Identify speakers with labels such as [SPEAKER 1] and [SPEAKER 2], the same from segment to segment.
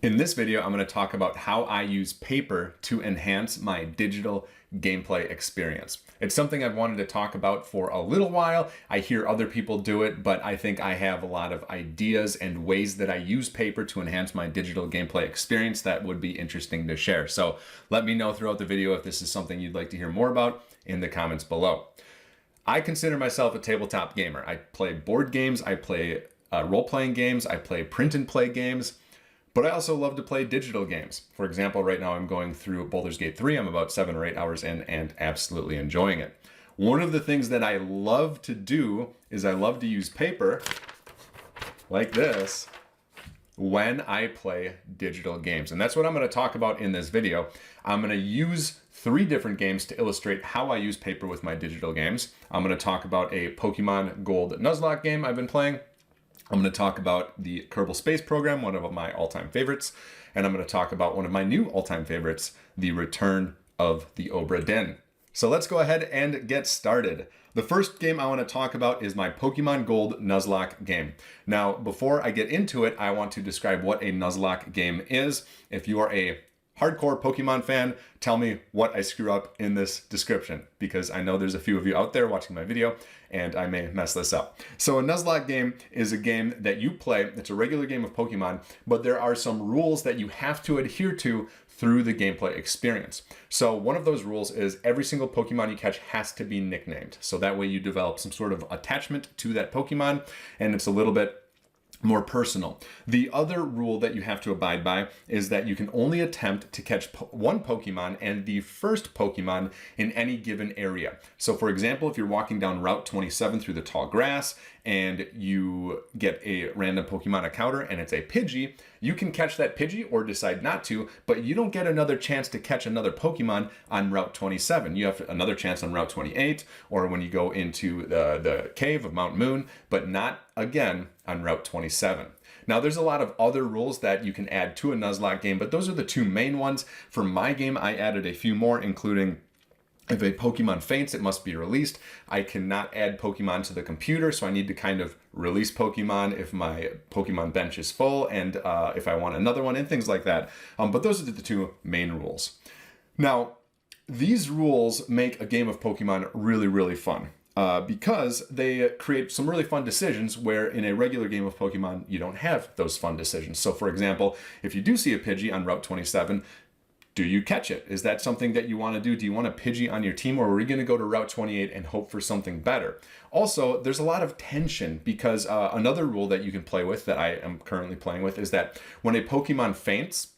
[SPEAKER 1] In this video, I'm going to talk about how I use paper to enhance my digital gameplay experience. It's something I've wanted to talk about for a little while. I hear other people do it, but I think I have a lot of ideas and ways that I use paper to enhance my digital gameplay experience that would be interesting to share. So let me know throughout the video if this is something you'd like to hear more about in the comments below. I consider myself a tabletop gamer. I play board games, I play role-playing games, I play print and play games. But I also love to play digital games. For example, right now I'm going through Baldur's Gate 3. I'm about 7 or 8 hours in and absolutely enjoying it. One of the things that I love to do is I love to use paper like this when I play digital games. And that's what I'm going to talk about in this video. I'm going to use 3 different games to illustrate how I use paper with my digital games. I'm going to talk about a Pokemon Gold Nuzlocke game I've been playing. I'm going to talk about the Kerbal Space Program, one of my all-time favorites, and I'm going to talk about one of my new all-time favorites, the return of the Obra Dinn. So let's go ahead and get started. The first game I want to talk about is my Pokemon Gold Nuzlocke game. Now, before I get into it, I want to describe what a Nuzlocke game is. If you are a hardcore Pokemon fan, tell me what I screw up in this description, because I know there's a few of you out there watching my video and I may mess this up. So a Nuzlocke game is a game that you play. It's a regular game of Pokemon, but there are some rules that you have to adhere to through the gameplay experience. So one of those rules is every single Pokemon you catch has to be nicknamed. So that way you develop some sort of attachment to that Pokemon, and it's a little bit more personal. The other rule that you have to abide by is that you can only attempt to catch one Pokemon and the first Pokemon in any given area. So for example, if you're walking down Route 27 through the tall grass and you get a random Pokemon encounter and it's a Pidgey, you can catch that Pidgey or decide not to, but you don't get another chance to catch another Pokemon on Route 27. You have another chance on Route 28 or when you go into the cave of Mount Moon, but not again on Route 27. Now there's a lot of other rules that you can add to a Nuzlocke game, but those are the 2 main ones. For my game, I added a few more, including if a Pokemon faints, it must be released. I cannot add Pokemon to the computer, so I need to kind of release Pokemon if my Pokemon bench is full and if I want another one and things like that. But those are the 2 main rules. Now, these rules make a game of Pokemon really, really fun. Because they create some really fun decisions where in a regular game of Pokemon, you don't have those fun decisions. So for example, if you do see a Pidgey on Route 27, do you catch it? Is that something that you want to do? Do you want a Pidgey on your team, or are we going to go to Route 28 and hope for something better? Also, there's a lot of tension because another rule that you can play with that I am currently playing with is that when a Pokemon faints,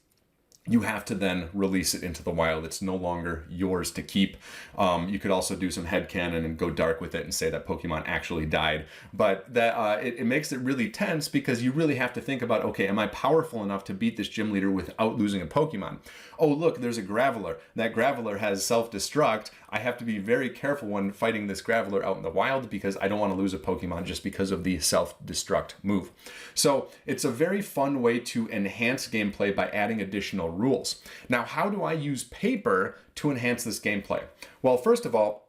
[SPEAKER 1] you have to then release it into the wild. It's no longer yours to keep. You could also do some headcanon and go dark with it and say that Pokemon actually died. But that it makes it really tense because you really have to think about, okay, am I powerful enough to beat this gym leader without losing a Pokemon? Oh, look, there's a Graveler. That Graveler has self-destruct. I have to be very careful when fighting this Graveler out in the wild because I don't want to lose a Pokemon just because of the self-destruct move. So it's a very fun way to enhance gameplay by adding additional rules. Now, how do I use paper to enhance this gameplay? Well, first of all,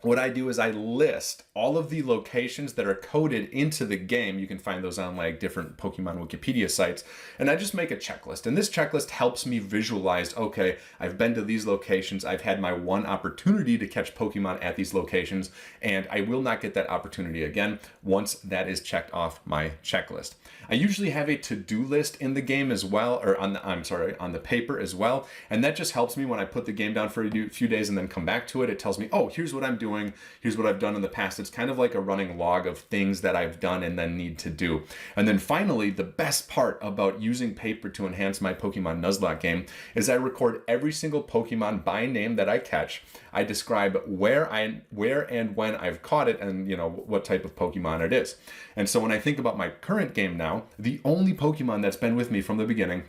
[SPEAKER 1] what I do is I list all of the locations that are coded into the game. You can find those on like different Pokemon Wikipedia sites. And I just make a checklist. And this checklist helps me visualize, okay, I've been to these locations. I've had my one opportunity to catch Pokemon at these locations. And I will not get that opportunity again once that is checked off my checklist. I usually have a to-do list in the game as well, or on the paper as well. And that just helps me when I put the game down for a few days and then come back to it. It tells me, oh, here's what I'm doing. Here's what I've done in the past. It's kind of like a running log of things that I've done and then need to do. And then finally, the best part about using paper to enhance my Pokemon Nuzlocke game is I record every single Pokemon by name that I catch. I describe where and when I've caught it and what type of Pokemon it is. And so when I think about my current game now, the only Pokemon that's been with me from the beginning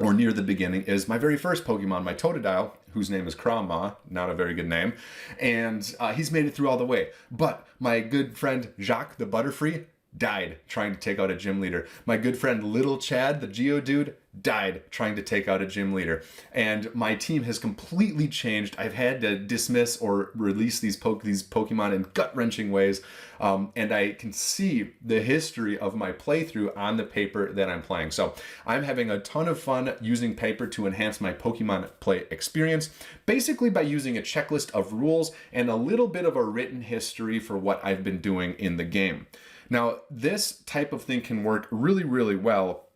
[SPEAKER 1] or near the beginning is my very first Pokemon, my Totodile, whose name is Krawma, not a very good name, and he's made it through all the way. But my good friend Jacques the Butterfree died trying to take out a gym leader. My good friend Little Chad, the Geodude, died trying to take out a gym leader. And my team has completely changed. I've had to dismiss or release these Pokemon in gut-wrenching ways. And I can see the history of my playthrough on the paper that I'm playing. So I'm having a ton of fun using paper to enhance my Pokemon play experience, basically by using a checklist of rules and a little bit of a written history for what I've been doing in the game. Now, this type of thing can work really, really well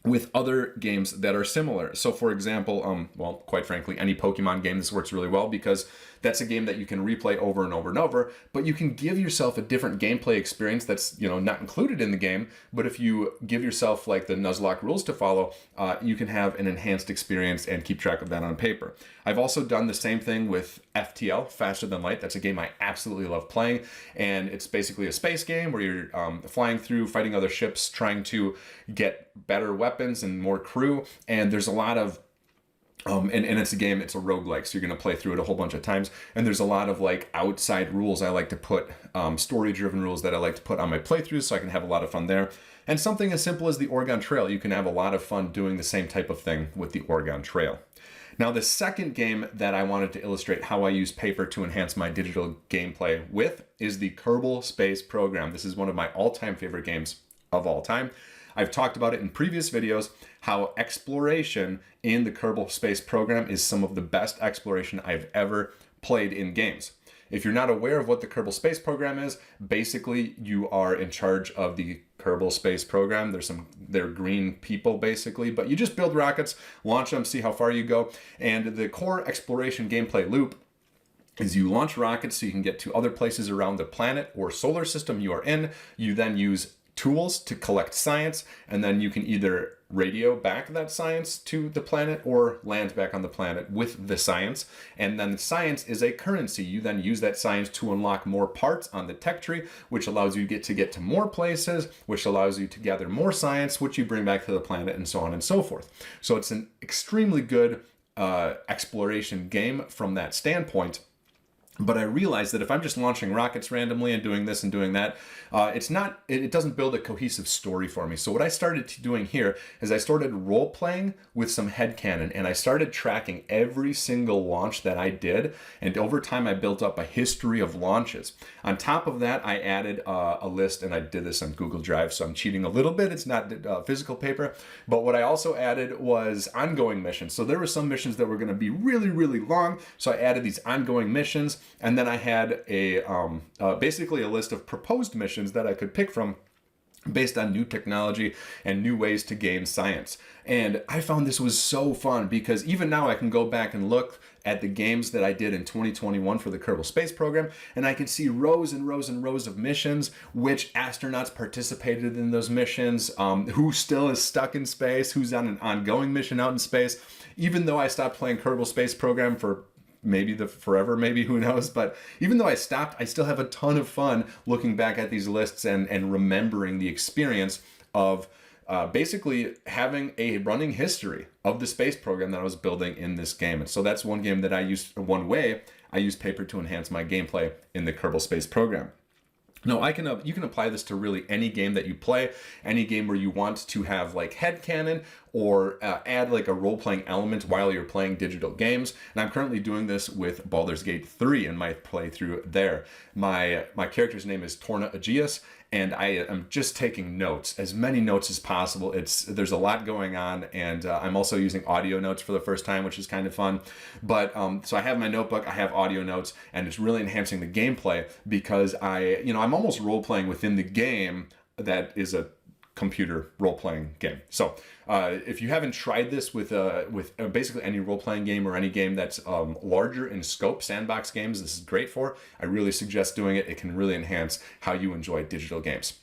[SPEAKER 1] with other games that are similar. So for example, well, quite frankly, any Pokemon game, this works really well because that's a game that you can replay over and over and over, but you can give yourself a different gameplay experience that's, not included in the game. But if you give yourself like the Nuzlocke rules to follow, you can have an enhanced experience and keep track of that on paper. I've also done the same thing with FTL, Faster Than Light. That's a game I absolutely love playing. And it's basically a space game where you're flying through, fighting other ships, trying to get better weapons and more crew. And there's a lot of and it's a game, it's a roguelike, so you're going to play through it a whole bunch of times. And there's a lot of like outside rules I like to put, story-driven rules that I like to put on my playthroughs so I can have a lot of fun there. And something as simple as the Oregon Trail, you can have a lot of fun doing the same type of thing with the Oregon Trail. Now, the second game that I wanted to illustrate how I use paper to enhance my digital gameplay with is the Kerbal Space Program. This is one of my all-time favorite games of all time. I've talked about it in previous videos, how exploration in the Kerbal Space Program is some of the best exploration I've ever played in games. If you're not aware of what the Kerbal Space Program is, basically you are in charge of the Kerbal Space Program. They're green people basically, but you just build rockets, launch them, see how far you go. And the core exploration gameplay loop is you launch rockets so you can get to other places around the planet or solar system you are in. You then use tools to collect science, and then you can either radio back that science to the planet or land back on the planet with the science. And then science is a currency. You then use that science to unlock more parts on the tech tree, which allows you to get to more places, which allows you to gather more science, which you bring back to the planet, and so on and so forth. So it's an extremely good exploration game from that standpoint. But I realized that if I'm just launching rockets randomly and doing this and doing that, it doesn't build a cohesive story for me. So what I started doing here is I started role playing with some headcanon, and I started tracking every single launch that I did. And over time, I built up a history of launches. On top of that, I added a list, and I did this on Google Drive, so I'm cheating a little bit. It's not physical paper. But what I also added was ongoing missions. So there were some missions that were going to be really, really long. So I added these ongoing missions. And then I had basically a list of proposed missions that I could pick from based on new technology and new ways to gain science. And I found this was so fun because even now I can go back and look at the games that I did in 2021 for the Kerbal Space Program, and I can see rows and rows and rows of missions, which astronauts participated in those missions, who still is stuck in space, who's on an ongoing mission out in space. Even though I stopped playing Kerbal Space Program for maybe forever, maybe, who knows, but even though I stopped, I still have a ton of fun looking back at these lists and remembering the experience of basically having a running history of the space program that I was building in this game. And so that's one game that one way I use paper to enhance my gameplay in the Kerbal Space Program. Now, you can apply this to really any game that you play, any game where you want to have like headcanon or add like a role-playing element while you're playing digital games. And I'm currently doing this with Baldur's Gate 3 in my playthrough there. My character's name is Torna Aegeus, and I am just taking notes, as many notes as possible. There's a lot going on, and I'm also using audio notes for the first time, which is kind of fun. But so I have my notebook, I have audio notes, and it's really enhancing the gameplay because I'm almost role-playing within the game that is a computer role-playing game. So if you haven't tried this with basically any role-playing game or any game that's larger in scope, sandbox games, this is great for. I really suggest doing it. It can really enhance how you enjoy digital games.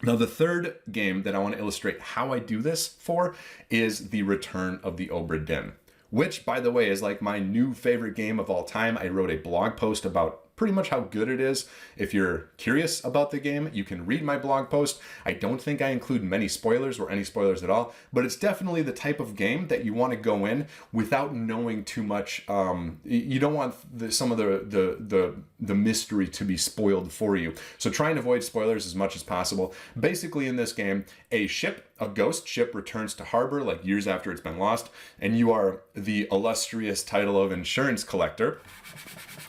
[SPEAKER 1] Now, the third game that I want to illustrate how I do this for is the Return of the Obra Dinn, which, by the way, is like my new favorite game of all time. I wrote a blog post about pretty much how good it is. If you're curious about the game, you can read my blog post. I don't think I include many spoilers or any spoilers at all, but it's definitely the type of game that you want to go in without knowing too much. You don't want some of the mystery to be spoiled for you. So try and avoid spoilers as much as possible. Basically, in this game, a ghost ship returns to harbor like years after it's been lost, and you are the illustrious title of insurance collector.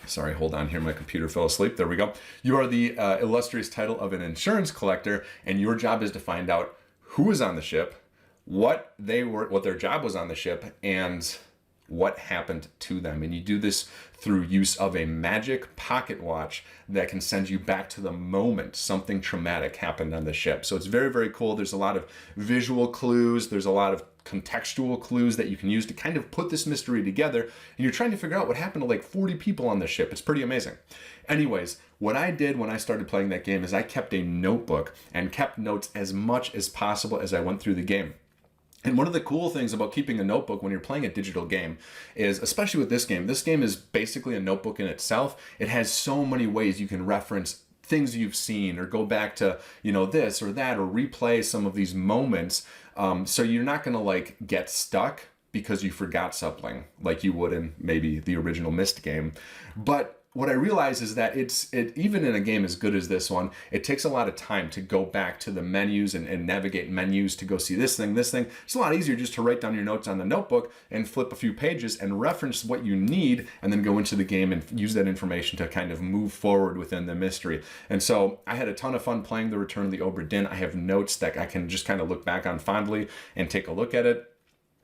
[SPEAKER 1] Sorry, hold on here, my computer fell asleep. There we go. You are the illustrious title of an insurance collector, and your job is to find out who was on the ship, what their job was on the ship, and what happened to them. And you do this through use of a magic pocket watch that can send you back to the moment something traumatic happened on the ship. So it's very, very cool. There's a lot of visual clues. There's a lot of contextual clues that you can use to kind of put this mystery together. And you're trying to figure out what happened to like 40 people on the ship. It's pretty amazing. Anyways, what I did when I started playing that game is I kept a notebook and kept notes as much as possible as I went through the game. And one of the cool things about keeping a notebook when you're playing a digital game is, especially with this game is basically a notebook in itself. It has so many ways you can reference things you've seen or go back to, this or that, or replay some of these moments. So you're not going to like get stuck because you forgot something like you would in maybe the original Myst game. But what I realize is that even in a game as good as this one, it takes a lot of time to go back to the menus and navigate menus to go see this thing. It's a lot easier just to write down your notes on the notebook and flip a few pages and reference what you need and then go into the game and use that information to kind of move forward within the mystery. And so I had a ton of fun playing The Return of the Obra Dinn. I have notes that I can just kind of look back on fondly and take a look at it.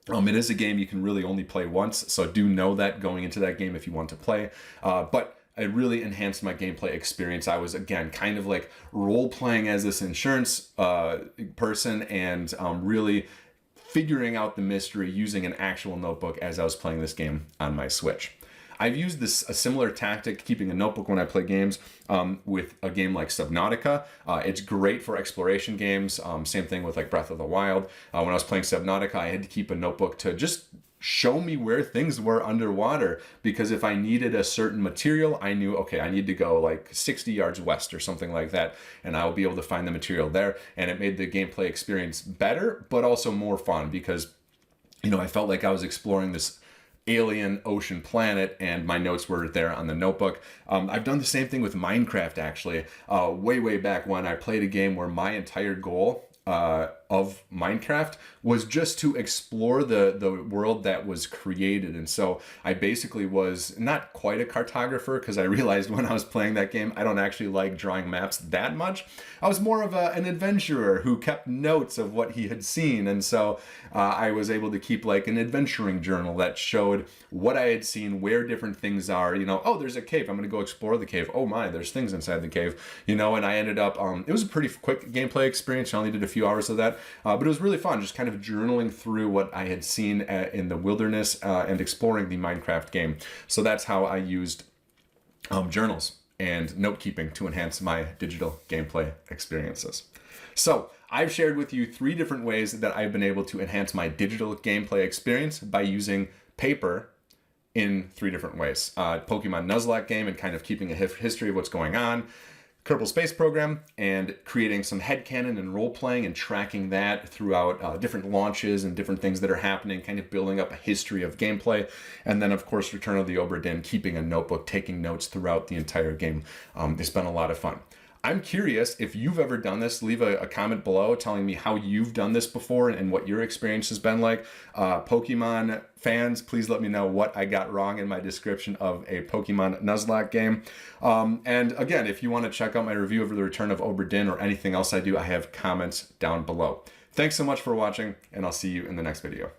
[SPEAKER 1] It is a game you can really only play once, so do know that going into that game if you want to play. But it really enhanced my gameplay experience. I was, again, kind of like role-playing as this insurance person and really figuring out the mystery using an actual notebook as I was playing this game on my Switch. I've used a similar tactic, keeping a notebook when I play games with a game like Subnautica. It's great for exploration games. Same thing with like Breath of the Wild. When I was playing Subnautica, I had to keep a notebook to just show me where things were underwater, because if I needed a certain material, I knew, okay, I need to go like 60 yards west or something like that, and I'll be able to find the material there. And it made the gameplay experience better, but also more fun because, I felt like I was exploring this alien ocean planet and my notes were there on the notebook. I've done the same thing with Minecraft, actually. Way back when I played a game where my entire goal of Minecraft was just to explore the world that was created. And so I basically was not quite a cartographer, because I realized when I was playing that game, I don't actually like drawing maps that much. I was more of an adventurer who kept notes of what he had seen. And so I was able to keep like an adventuring journal that showed what I had seen, where different things are, oh, there's a cave. I'm going to go explore the cave. Oh my, there's things inside the cave, and I ended up, it was a pretty quick gameplay experience. I only did a few hours of that, but it was really fun, just kind of journaling through what I had seen in the wilderness and exploring the Minecraft game. So that's how I used journals and note-keeping to enhance my digital gameplay experiences. So I've shared with you 3 different ways that I've been able to enhance my digital gameplay experience by using paper in 3 different ways. Pokemon Nuzlocke game and kind of keeping a history of what's going on. Kerbal Space Program and creating some headcanon and role-playing and tracking that throughout different launches and different things that are happening, kind of building up a history of gameplay. And then, of course, Return of the Obra Dinn, keeping a notebook, taking notes throughout the entire game. It's been a lot of fun. I'm curious if you've ever done this. Leave a comment below telling me how you've done this before and what your experience has been like. Pokemon fans, please let me know what I got wrong in my description of a Pokemon Nuzlocke game. And again, if you want to check out my review of The Return of Obra Dinn or anything else I do, I have comments down below. Thanks so much for watching, and I'll see you in the next video.